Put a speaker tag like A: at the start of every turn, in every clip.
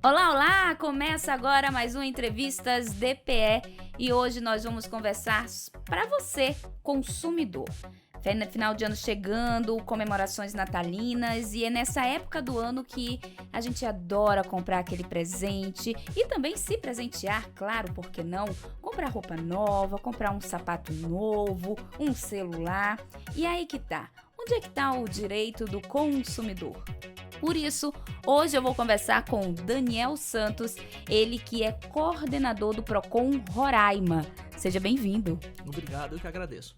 A: Olá, olá! Começa agora mais um Entrevistas DPE e hoje nós vamos conversar para você, consumidor. Final de ano chegando, comemorações natalinas e é nessa época do ano que a gente adora comprar aquele presente e também se presentear, claro, por que não? Comprar roupa nova, comprar um sapato novo, um celular. E aí que tá? Onde é que tá o direito do consumidor? Por isso, hoje eu vou conversar com Daniel Santos, ele que é coordenador do Procon Roraima. Seja bem-vindo.
B: Obrigado, eu que agradeço.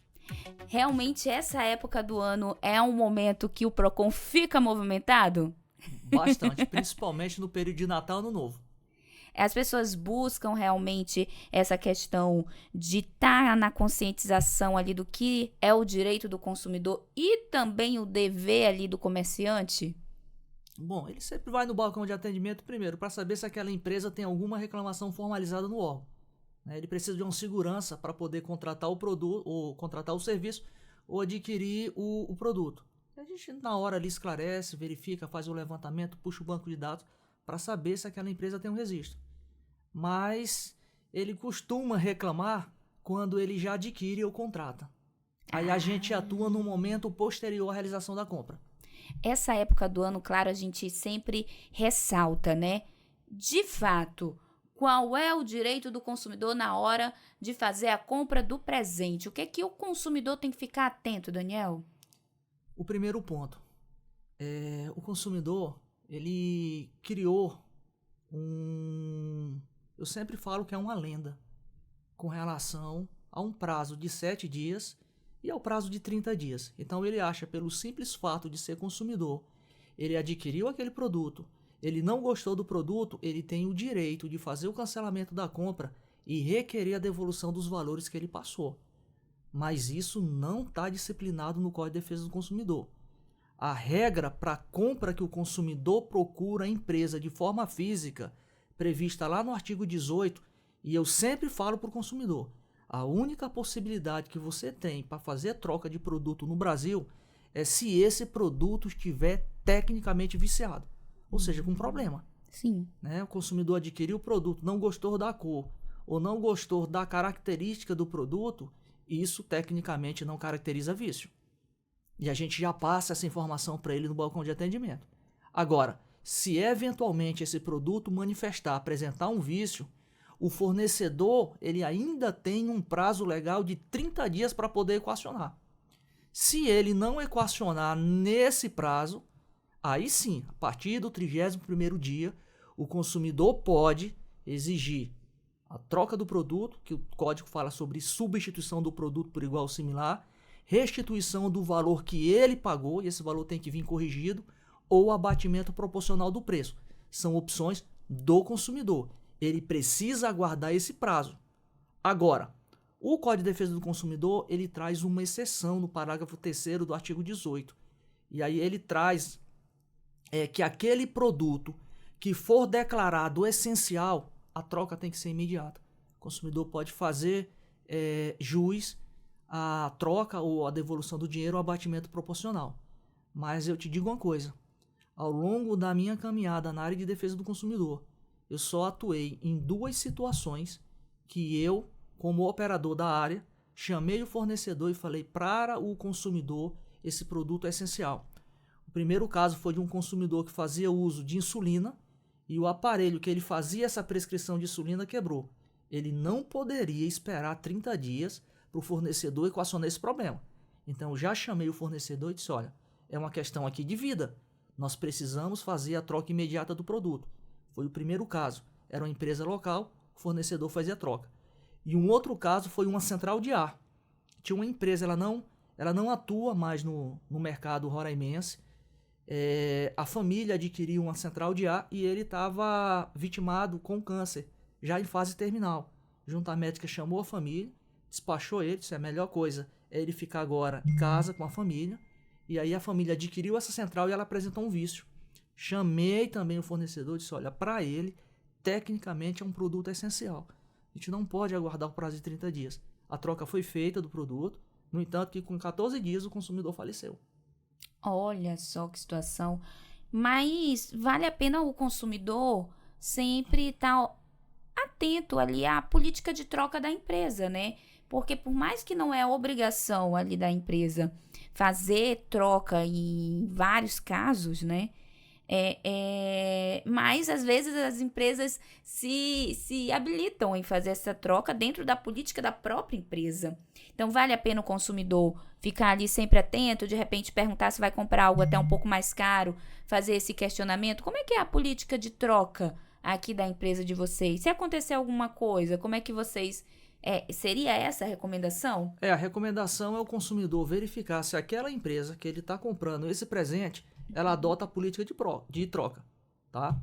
A: Realmente essa época do ano é um momento que o Procon fica movimentado?
B: Bastante, principalmente no período de Natal e Ano Novo.
A: As pessoas buscam realmente essa questão de estar na conscientização ali do que é o direito do consumidor e também o dever ali do comerciante?
B: Bom, ele sempre vai no balcão de atendimento primeiro para saber se aquela empresa tem alguma reclamação formalizada no órgão. Ele precisa de uma segurança para poder contratar o produto, ou contratar o serviço, ou adquirir o produto. A gente na hora ali esclarece, verifica, faz o levantamento, puxa o banco de dados para saber se aquela empresa tem um registro. Mas ele costuma reclamar quando ele já adquire ou contrata. Aí a gente atua no momento posterior à realização da compra.
A: Essa época do ano, claro, a gente sempre ressalta, né? De fato, qual é o direito do consumidor na hora de fazer a compra do presente? O que é que o consumidor tem que ficar atento, Daniel?
B: O primeiro ponto o consumidor ele criou eu sempre falo que é uma lenda com relação a um prazo de 7 dias e ao prazo de 30 dias. Então ele acha, pelo simples fato de ser consumidor, ele adquiriu aquele produto, ele não gostou do produto, ele tem o direito de fazer o cancelamento da compra e requerer a devolução dos valores que ele passou. Mas isso não está disciplinado no Código de Defesa do Consumidor. A regra para a compra que o consumidor procura a empresa de forma física, prevista lá no artigo 18, e eu sempre falo para o consumidor, a única possibilidade que você tem para fazer troca de produto no Brasil é se esse produto estiver tecnicamente viciado, ou seja, com problema.
A: Sim.
B: O consumidor adquiriu o produto, não gostou da cor ou não gostou da característica do produto, isso tecnicamente não caracteriza vício. E a gente já passa essa informação para ele no balcão de atendimento. Agora, se eventualmente esse produto apresentar um vício, o fornecedor ele ainda tem um prazo legal de 30 dias para poder equacionar. Se ele não equacionar nesse prazo, aí sim, a partir do 31º dia, o consumidor pode exigir a troca do produto, que o código fala sobre substituição do produto por igual ou similar, restituição do valor que ele pagou, e esse valor tem que vir corrigido, ou abatimento proporcional do preço. São opções do consumidor. Ele precisa aguardar esse prazo. Agora, o Código de Defesa do Consumidor ele traz uma exceção no parágrafo 3º do artigo 18. E aí ele traz que aquele produto que for declarado essencial, a troca tem que ser imediata. O consumidor pode fazer jus à troca ou à devolução do dinheiro ou abatimento proporcional. Mas eu te digo uma coisa, ao longo da minha caminhada na área de defesa do consumidor, eu só atuei em 2 situações que eu, como operador da área, chamei o fornecedor e falei para o consumidor esse produto é essencial. O primeiro caso foi de um consumidor que fazia uso de insulina e o aparelho que ele fazia essa prescrição de insulina quebrou. Ele não poderia esperar 30 dias para o fornecedor equacionar esse problema. Então eu já chamei o fornecedor e disse, olha, é uma questão aqui de vida. Nós precisamos fazer a troca imediata do produto. Foi o primeiro caso. Era uma empresa local, o fornecedor fazia a troca. E um outro caso foi uma central de ar. Tinha uma empresa, ela não atua mais no mercado roraimense. A família adquiriu uma central de ar e ele estava vitimado com câncer, já em fase terminal. Junto à médica chamou a família, despachou ele, disse, a melhor coisa é ele ficar agora em casa com a família. E aí a família adquiriu essa central e ela apresentou um vício. Chamei também o fornecedor e disse, olha, para ele, tecnicamente é um produto essencial. A gente não pode aguardar o prazo de 30 dias. A troca foi feita do produto, no entanto que com 14 dias o consumidor faleceu.
A: Olha só que situação. Mas vale a pena o consumidor sempre estar atento ali à política de troca da empresa, né? Porque por mais que não é obrigação ali da empresa fazer troca em vários casos, né? Mas às vezes as empresas se habilitam em fazer essa troca dentro da política da própria empresa. Então vale a pena o consumidor ficar ali sempre atento, de repente perguntar se vai comprar algo até um pouco mais caro, fazer esse questionamento. Como é que é a política de troca aqui da empresa de vocês? Se acontecer alguma coisa, como é que vocês... seria essa a recomendação?
B: A recomendação é o consumidor verificar se aquela empresa que ele está comprando esse presente, ela adota a política de troca, tá?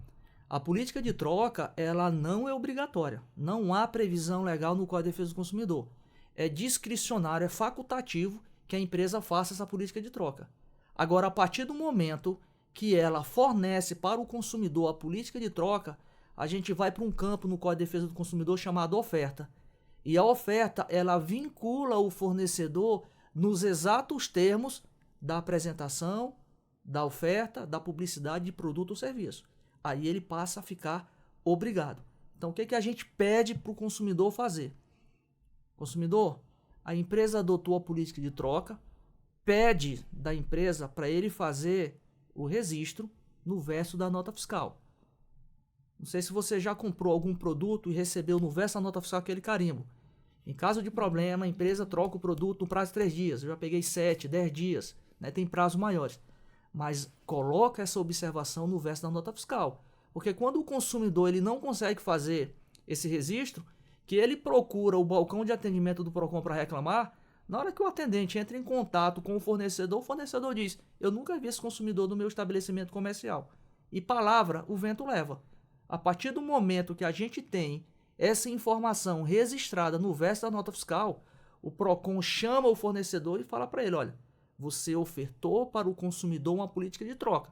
B: A política de troca, ela não é obrigatória. Não há previsão legal no Código de Defesa do Consumidor. É discricionário, é facultativo que a empresa faça essa política de troca. Agora, a partir do momento que ela fornece para o consumidor a política de troca, a gente vai para um campo no Código de Defesa do Consumidor chamado oferta. E a oferta, ela vincula o fornecedor nos exatos termos da apresentação, da oferta, da publicidade de produto ou serviço. Aí ele passa a ficar obrigado. Então, o que a gente pede para o consumidor fazer? Consumidor, a empresa adotou a política de troca, pede da empresa para ele fazer o registro no verso da nota fiscal. Não sei se você já comprou algum produto e recebeu no verso da nota fiscal aquele carimbo. Em caso de problema, a empresa troca o produto no prazo de 3 dias. Eu já peguei 7, 10 dias, né? Tem prazos maiores. Mas coloca essa observação no verso da nota fiscal. Porque quando o consumidor ele não consegue fazer esse registro, que ele procura o balcão de atendimento do PROCON para reclamar, na hora que o atendente entra em contato com o fornecedor diz: eu nunca vi esse consumidor no meu estabelecimento comercial. E palavra, o vento leva. A partir do momento que a gente tem essa informação registrada no verso da nota fiscal, o PROCON chama o fornecedor e fala para ele: olha, você ofertou para o consumidor uma política de troca.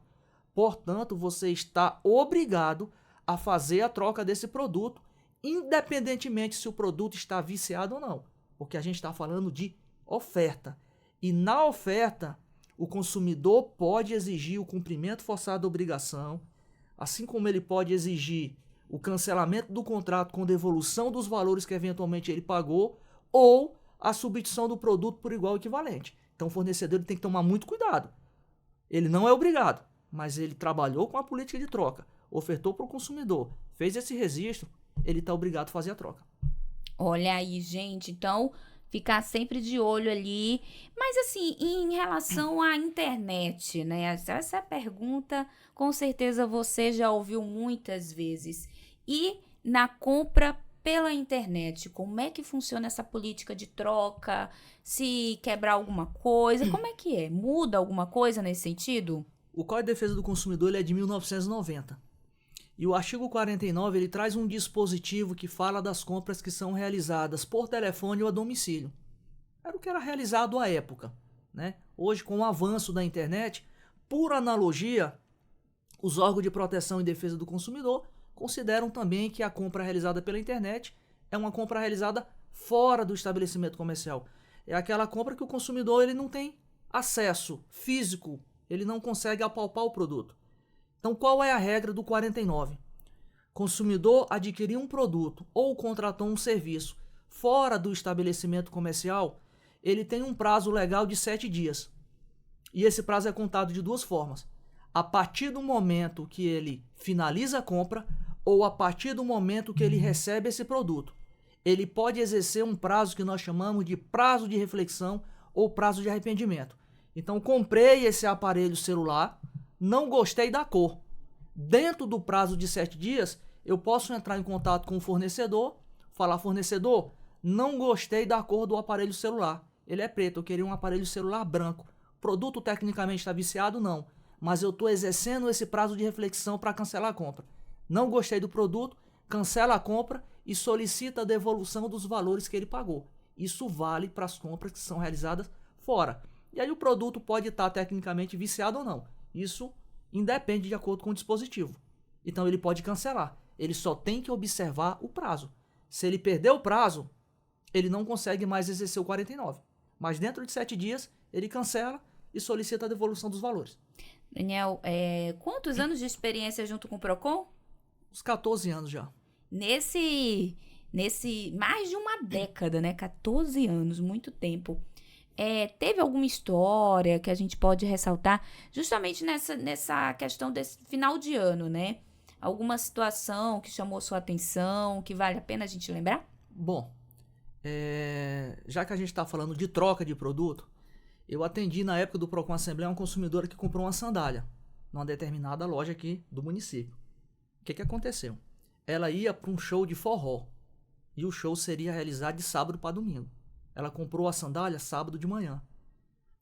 B: Portanto, você está obrigado a fazer a troca desse produto, independentemente se o produto está viciado ou não. Porque a gente está falando de oferta. E na oferta, o consumidor pode exigir o cumprimento forçado da obrigação, assim como ele pode exigir o cancelamento do contrato com devolução dos valores que eventualmente ele pagou ou a substituição do produto por igual equivalente. Então o fornecedor tem que tomar muito cuidado. Ele não é obrigado, mas ele trabalhou com a política de troca, ofertou para o consumidor, fez esse registro, ele está obrigado a fazer a troca.
A: Olha aí, gente, então ficar sempre de olho ali. Mas assim, em relação à internet, né? Essa pergunta, com certeza você já ouviu muitas vezes. E na compra pela internet, como é que funciona essa política de troca? Se quebrar alguma coisa, como é que é? Muda alguma coisa nesse sentido?
B: O Código de Defesa do Consumidor ele é de 1990. E o artigo 49 ele traz um dispositivo que fala das compras que são realizadas por telefone ou a domicílio. Era o que era realizado à época, né? Hoje, com o avanço da internet, por analogia, os órgãos de proteção e defesa do consumidor consideram também que a compra realizada pela internet é uma compra realizada fora do estabelecimento comercial. É aquela compra que o consumidor ele não tem acesso físico, ele não consegue apalpar o produto. Então, qual é a regra do 49? Consumidor adquiriu um produto ou contratou um serviço fora do estabelecimento comercial, ele tem um prazo legal de 7 dias. E esse prazo é contado de duas formas. A partir do momento que ele finaliza a compra ou a partir do momento que ele recebe esse produto. Ele pode exercer um prazo que nós chamamos de prazo de reflexão ou prazo de arrependimento. Então, comprei esse aparelho celular, não gostei da cor. Dentro do prazo de 7 dias, eu posso entrar em contato com o fornecedor, falar: fornecedor, não gostei da cor do aparelho celular. Ele é preto, eu queria um aparelho celular branco. O produto tecnicamente está viciado? Não. Mas eu estou exercendo esse prazo de reflexão para cancelar a compra. Não gostei do produto, cancela a compra e solicita a devolução dos valores que ele pagou. Isso vale para as compras que são realizadas fora. E aí o produto pode estar tecnicamente viciado ou não. Isso independe de acordo com o dispositivo. Então ele pode cancelar. Ele só tem que observar o prazo. Se ele perder o prazo, ele não consegue mais exercer o 49. Mas dentro de 7 dias, ele cancela e solicita a devolução dos valores.
A: Daniel, quantos anos de experiência junto com o PROCON?
B: Uns 14 anos já.
A: Nesse mais de uma década, né? 14 anos, muito tempo. Teve alguma história que a gente pode ressaltar justamente nessa questão desse final de ano, né? Alguma situação que chamou sua atenção, que vale a pena a gente lembrar?
B: Bom, já que a gente está falando de troca de produto, eu atendi na época do Procon Assembleia uma consumidora que comprou uma sandália numa determinada loja aqui do município. O que aconteceu? Ela ia para um show de forró e o show seria realizado de sábado para domingo. Ela comprou a sandália sábado de manhã.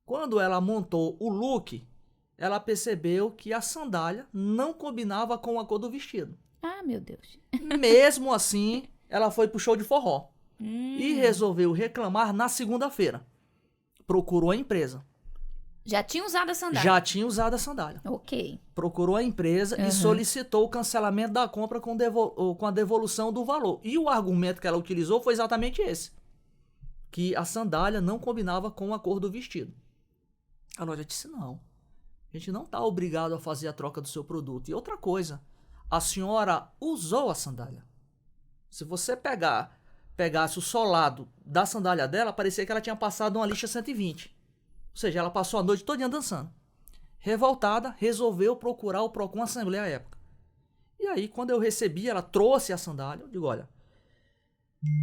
B: Quando ela montou o look, ela percebeu que a sandália não combinava com a cor do vestido.
A: Ah, meu Deus.
B: Mesmo assim, ela foi pro show de forró e resolveu reclamar na segunda-feira. Procurou a empresa.
A: Já tinha usado a sandália?
B: Já tinha usado a sandália.
A: Ok.
B: Procurou a empresa e solicitou o cancelamento da compra com a devolução do valor. E o argumento que ela utilizou foi exatamente esse. Que a sandália não combinava com a cor do vestido. A loja disse, não. A gente não está obrigado a fazer a troca do seu produto. E outra coisa, a senhora usou a sandália. Se você pegasse o solado da sandália dela, parecia que ela tinha passado uma lixa 120. Ou seja, ela passou a noite todinha dançando. Revoltada, resolveu procurar o Procon Assembleia à época. E aí, quando eu recebi, ela trouxe a sandália. Eu digo, olha,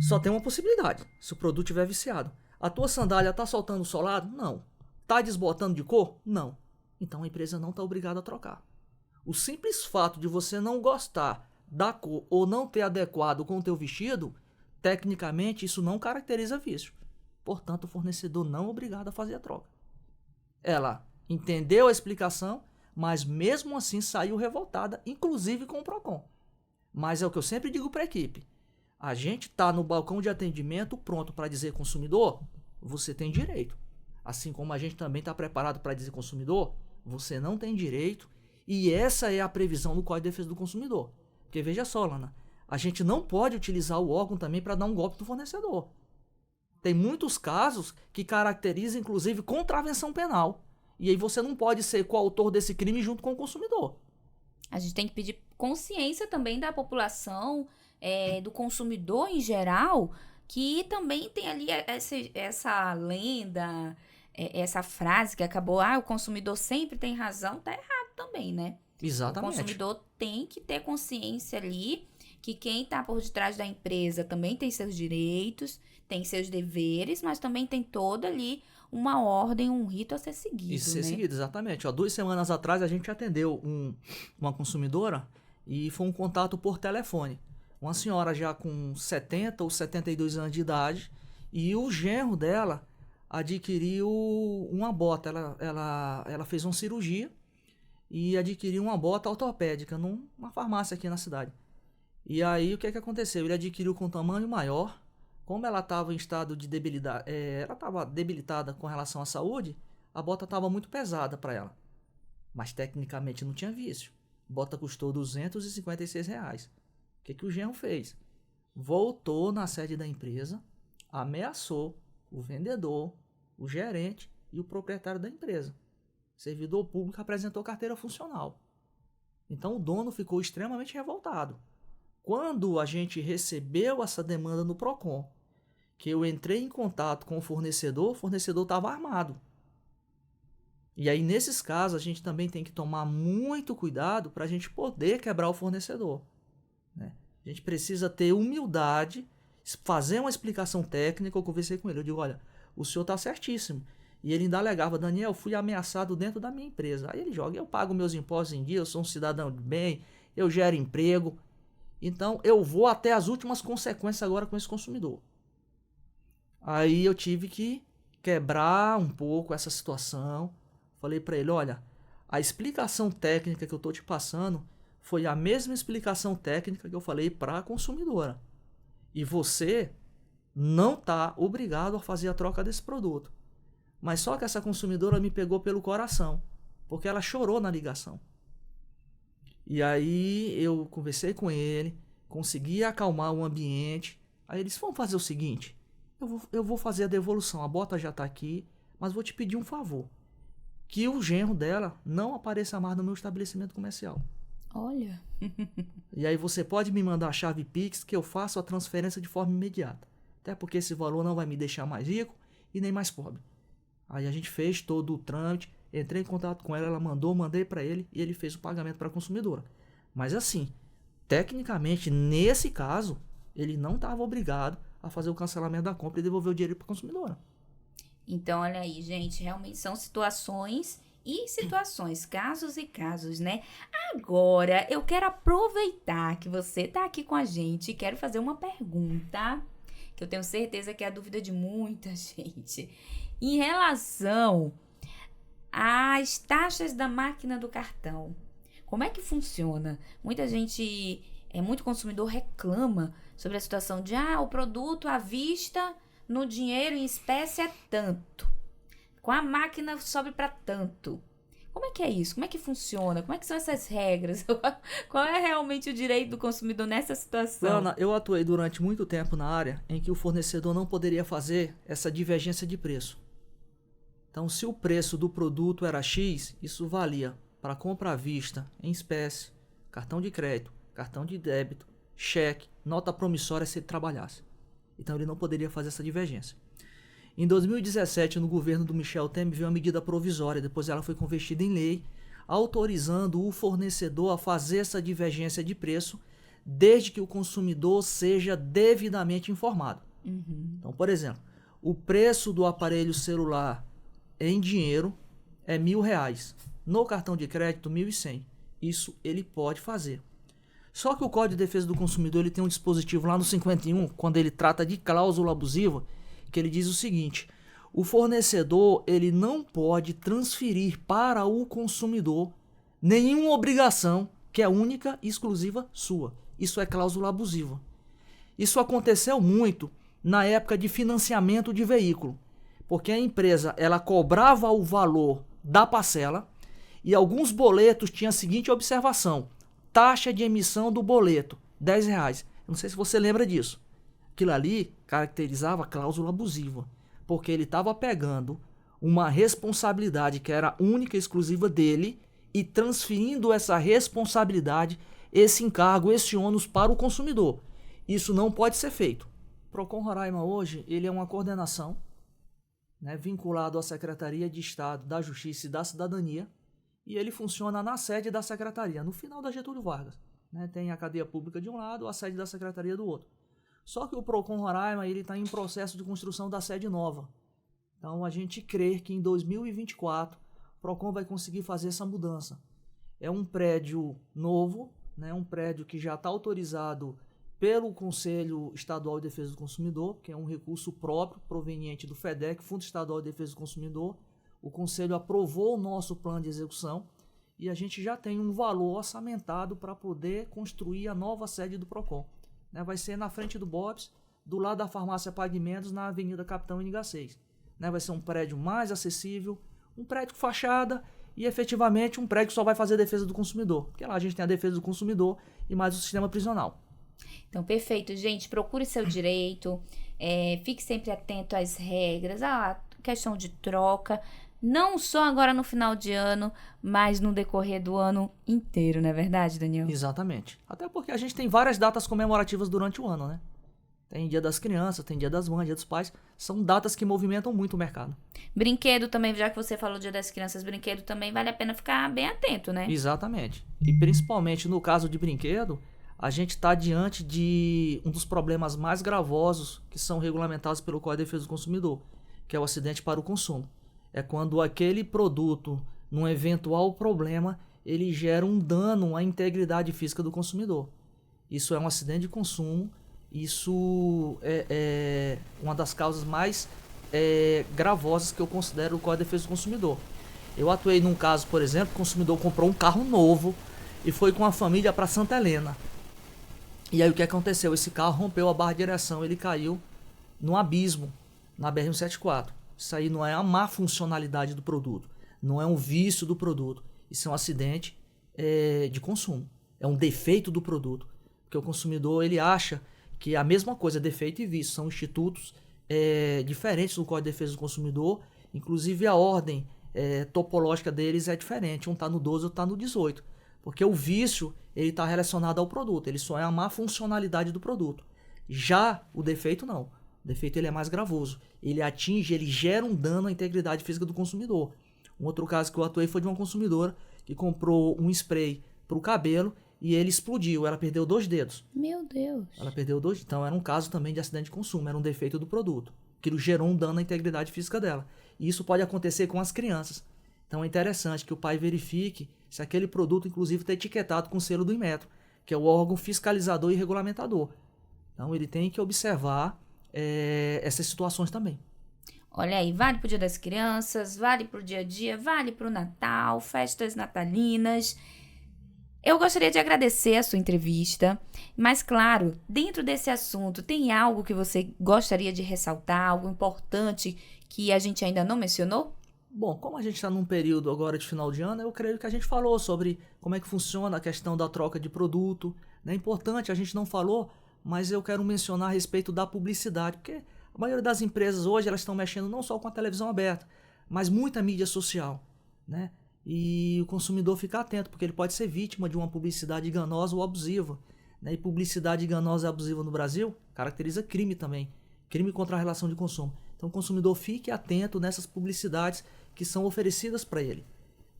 B: só tem uma possibilidade, se o produto estiver viciado. A tua sandália está soltando solado? Não. Está desbotando de cor? Não. Então a empresa não está obrigada a trocar. O simples fato de você não gostar da cor ou não ter adequado com o teu vestido, tecnicamente isso não caracteriza vício. Portanto, o fornecedor não é obrigado a fazer a troca. Ela entendeu a explicação, mas mesmo assim saiu revoltada, inclusive com o Procon. Mas é o que eu sempre digo para a equipe. A gente está no balcão de atendimento pronto para dizer consumidor, você tem direito. Assim como a gente também está preparado para dizer consumidor, você não tem direito. E essa é a previsão do Código de Defesa do Consumidor. Porque veja só, Lana, a gente não pode utilizar o órgão também para dar um golpe do fornecedor. Tem muitos casos que caracterizam, inclusive, contravenção penal. E aí você não pode ser coautor desse crime junto com o consumidor.
A: A gente tem que pedir consciência também da população, do consumidor em geral, que também tem ali essa lenda, essa frase que acabou, o consumidor sempre tem razão, tá errado também, né?
B: Exatamente.
A: O consumidor tem que ter consciência ali que quem está por detrás da empresa também tem seus direitos, tem seus deveres, mas também tem toda ali uma ordem, um rito a ser seguido.
B: Isso ser seguido, exatamente. 2 semanas atrás a gente atendeu uma consumidora e foi um contato por telefone. Uma senhora já com 70 ou 72 anos de idade e o genro dela adquiriu uma bota. Ela fez uma cirurgia e adquiriu uma bota ortopédica numa farmácia aqui na cidade. E aí o que aconteceu? Ele adquiriu com tamanho maior. Como ela estava em estado de debilidade, ela estava debilitada com relação à saúde, a bota estava muito pesada para ela. Mas tecnicamente não tinha vício. A bota custou R$256. O que o genro fez? Voltou na sede da empresa, ameaçou o vendedor, o gerente e o proprietário da empresa. O servidor público apresentou carteira funcional. Então o dono ficou extremamente revoltado. Quando a gente recebeu essa demanda no Procon, que eu entrei em contato com o fornecedor estava armado. E aí, nesses casos, a gente também tem que tomar muito cuidado para a gente poder quebrar o fornecedor. Né? A gente precisa ter humildade, fazer uma explicação técnica. Eu conversei com ele, eu digo, olha, o senhor está certíssimo. E ele ainda alegava, Daniel, fui ameaçado dentro da minha empresa. Aí ele joga, eu pago meus impostos em dia, eu sou um cidadão de bem, eu gero emprego. Então, eu vou até as últimas consequências agora com esse consumidor. Aí eu tive que quebrar um pouco essa situação. Falei para ele, olha, a explicação técnica que eu estou te passando foi a mesma explicação técnica que eu falei para a consumidora. E você não está obrigado a fazer a troca desse produto. Mas só que essa consumidora me pegou pelo coração, porque ela chorou na ligação. E aí eu conversei com ele, consegui acalmar o ambiente. Aí ele disse, vamos fazer o seguinte, eu vou fazer a devolução, a bota já está aqui, mas vou te pedir um favor. Que o genro dela não apareça mais no meu estabelecimento comercial.
A: Olha.
B: E aí você pode me mandar a chave Pix que eu faço a transferência de forma imediata. Até porque esse valor não vai me deixar mais rico e nem mais pobre. Aí a gente fez todo o trâmite, entrei em contato com ela, ela mandou, mandei para ele e ele fez o pagamento para a consumidora. Mas assim, tecnicamente, nesse caso, ele não estava obrigado a fazer o cancelamento da compra e devolver o dinheiro para a consumidora.
A: Então, olha aí, gente, realmente são situações e situações, casos e casos, né? Agora, eu quero aproveitar que você tá aqui com a gente e quero fazer uma pergunta, que eu tenho certeza que é a dúvida de muita gente. Em relação às taxas da máquina do cartão, como é que funciona? Muita gente, muito consumidor reclama sobre a situação de, o produto à vista, no dinheiro em espécie é tanto. Com a máquina sobe para tanto. Como é que é isso? Como é que funciona? Como é que são essas regras? Qual é realmente o direito do consumidor nessa situação?
B: Ana, eu atuei durante muito tempo na área em que o fornecedor não poderia fazer essa divergência de preço. Então, se o preço do produto era X, isso valia para compra à vista, em espécie, cartão de crédito, cartão de débito, cheque, nota promissória se ele trabalhasse. Então, ele não poderia fazer essa divergência. Em 2017, no governo do Michel Temer, veio uma medida provisória, depois ela foi convertida em lei, autorizando o fornecedor a fazer essa divergência de preço, desde que o consumidor seja devidamente informado. Então, por exemplo, o preço do aparelho celular em dinheiro é R$1.000, no cartão de crédito R$1.100. Isso ele pode fazer. Só que o Código de Defesa do Consumidor ele tem um dispositivo lá no 51, quando ele trata de cláusula abusiva, que ele diz o seguinte: o fornecedor ele não pode transferir para o consumidor nenhuma obrigação que é única e exclusiva sua. Isso é cláusula abusiva. Isso aconteceu muito na época de financiamento de veículo, porque a empresa ela cobrava o valor da parcela e alguns boletos tinham a seguinte observação: taxa de emissão do boleto, R$10. Não sei se você lembra disso. Aquilo ali caracterizava a cláusula abusiva, porque ele estava pegando uma responsabilidade que era única e exclusiva dele e transferindo essa responsabilidade, esse encargo, esse ônus para o consumidor. Isso não pode ser feito. O Procon Roraima hoje ele é uma coordenação, né, vinculado à Secretaria de Estado da Justiça e da Cidadania, e ele funciona na sede da Secretaria, no final da Getúlio Vargas. Né, tem a cadeia pública de um lado, a sede da Secretaria do outro. Só que o Procon Roraima está em processo de construção da sede nova. Então a gente crê que em 2024 o Procon vai conseguir fazer essa mudança. É um prédio novo, né, um prédio que já está autorizado pelo Conselho Estadual de Defesa do Consumidor, que é um recurso próprio proveniente do FEDEC, Fundo Estadual de Defesa do Consumidor. O Conselho aprovou o nosso plano de execução e a gente já tem um valor orçamentado para poder construir a nova sede do Procon. Vai ser na frente do Bob's, do lado da farmácia Pague Menos, na Avenida Capitão Iniga 6. Vai ser um prédio mais acessível, um prédio com fachada e efetivamente um prédio que só vai fazer defesa do consumidor. Porque lá a gente tem a defesa do consumidor e mais o sistema prisional.
A: Então, perfeito, gente. Procure seu direito, fique sempre atento às regras, a questão de troca, não só agora no final de ano, mas no decorrer do ano inteiro, não é verdade, Daniel?
B: Exatamente. Até porque a gente tem várias datas comemorativas durante o ano, né? Tem Dia das Crianças, tem Dia das Mães, Dia dos Pais. São datas que movimentam muito o mercado.
A: Brinquedo também, já que você falou Dia das Crianças, brinquedo também vale a pena ficar bem atento, né?
B: Exatamente. E principalmente no caso de brinquedo, a gente está diante de um dos problemas mais gravosos que são regulamentados pelo Código de Defesa do Consumidor, que é o acidente para o consumo. É quando aquele produto, num eventual problema, ele gera um dano à integridade física do consumidor. Isso é um acidente de consumo, isso é uma das causas mais gravosas que eu considero o Código de Defesa do Consumidor. Eu atuei num caso, por exemplo, o consumidor comprou um carro novo e foi com a família para Santa Helena. E aí o que aconteceu? Esse carro rompeu a barra de direção, ele caiu num abismo na BR-174. Isso aí não é a má funcionalidade do produto, não é um vício do produto. Isso é um acidente de consumo, é um defeito do produto. Porque o consumidor ele acha que a mesma coisa, defeito e vício, são institutos diferentes do Código de Defesa do Consumidor. Inclusive a ordem topológica deles é diferente, um está no 12, outro está no 18. Porque o vício, ele está relacionado ao produto, ele só é a má funcionalidade do produto. Já o defeito não. O defeito ele é mais gravoso. Ele gera um dano à integridade física do consumidor. Um outro caso que eu atuei foi de uma consumidora que comprou um spray para o cabelo e ele explodiu. Ela perdeu 2 dedos.
A: Meu Deus.
B: Ela perdeu 2. Então era um caso também de acidente de consumo. Era um defeito do produto. Aquilo gerou um dano à integridade física dela. E isso pode acontecer com as crianças. Então é interessante que o pai verifique se aquele produto, inclusive, está etiquetado com o selo do Inmetro, que é o órgão fiscalizador e regulamentador. Então ele tem que observar essas situações também.
A: Olha aí, vale pro Dia das Crianças, vale pro dia a dia, vale pro Natal, festas natalinas. Eu gostaria de agradecer a sua entrevista, mas claro, dentro desse assunto, tem algo que você gostaria de ressaltar, algo importante que a gente ainda não mencionou?
B: Bom, como a gente está num período agora de final de ano, eu creio que a gente falou sobre como é que funciona a questão da troca de produto. É importante, a gente não falou, mas eu quero mencionar a respeito da publicidade, porque a maioria das empresas hoje elas estão mexendo não só com a televisão aberta, mas muita mídia social, né? E o consumidor fica atento, porque ele pode ser vítima de uma publicidade enganosa ou abusiva, né? E publicidade enganosa e abusiva no Brasil caracteriza crime também, crime contra a relação de consumo. Então o consumidor fique atento nessas publicidades que são oferecidas para ele,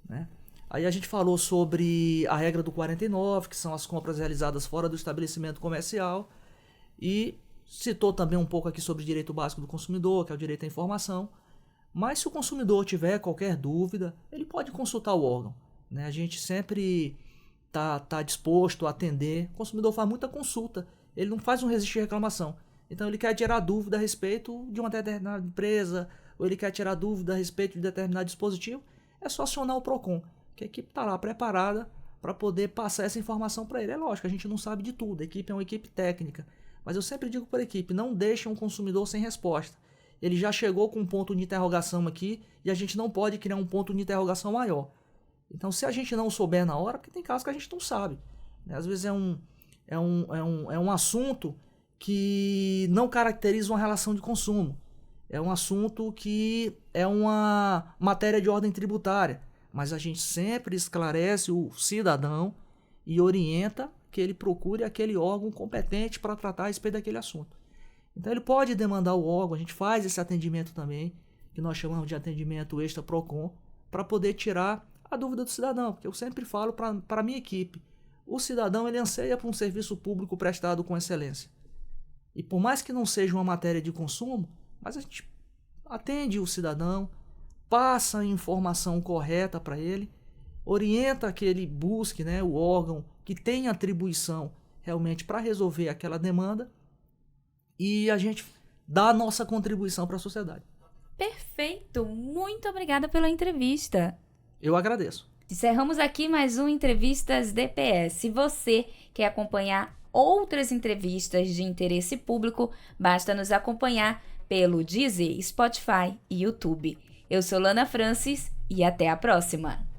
B: né? Aí a gente falou sobre a regra do 49, que são as compras realizadas fora do estabelecimento comercial, e citou também um pouco aqui sobre o direito básico do consumidor, que é o direito à informação. Mas se o consumidor tiver qualquer dúvida, ele pode consultar o órgão, né? A gente sempre tá disposto a atender. O consumidor faz muita consulta, ele não faz um registro de reclamação. Então ele quer tirar dúvida a respeito de uma determinada empresa, ou ele quer tirar dúvida a respeito de determinado dispositivo, é só acionar o PROCON, que a equipe está lá preparada para poder passar essa informação para ele. É lógico, a gente não sabe de tudo, a equipe é uma equipe técnica, mas eu sempre digo para a equipe, não deixe um consumidor sem resposta. Ele já chegou com um ponto de interrogação aqui e a gente não pode criar um ponto de interrogação maior. Então se a gente não souber na hora, porque tem casos que a gente não sabe, né? Às vezes é um assunto que não caracteriza uma relação de consumo. É um assunto que é uma matéria de ordem tributária, mas a gente sempre esclarece o cidadão e orienta que ele procure aquele órgão competente para tratar a respeito daquele assunto. Então ele pode demandar o órgão, a gente faz esse atendimento também, que nós chamamos de atendimento extra PROCON, para poder tirar a dúvida do cidadão, porque eu sempre falo para a minha equipe, o cidadão ele anseia por um serviço público prestado com excelência. E por mais que não seja uma matéria de consumo, mas a gente atende o cidadão, passa a informação correta para ele, orienta que ele busque, né, o órgão que tem atribuição realmente para resolver aquela demanda e a gente dá a nossa contribuição para a sociedade.
A: Perfeito! Muito obrigada pela entrevista.
B: Eu agradeço.
A: Encerramos aqui mais um Entrevistas DPE. Se você quer acompanhar outras entrevistas de interesse público, basta nos acompanhar pelo Deezer, Spotify e YouTube. Eu sou Lana Francis e até a próxima!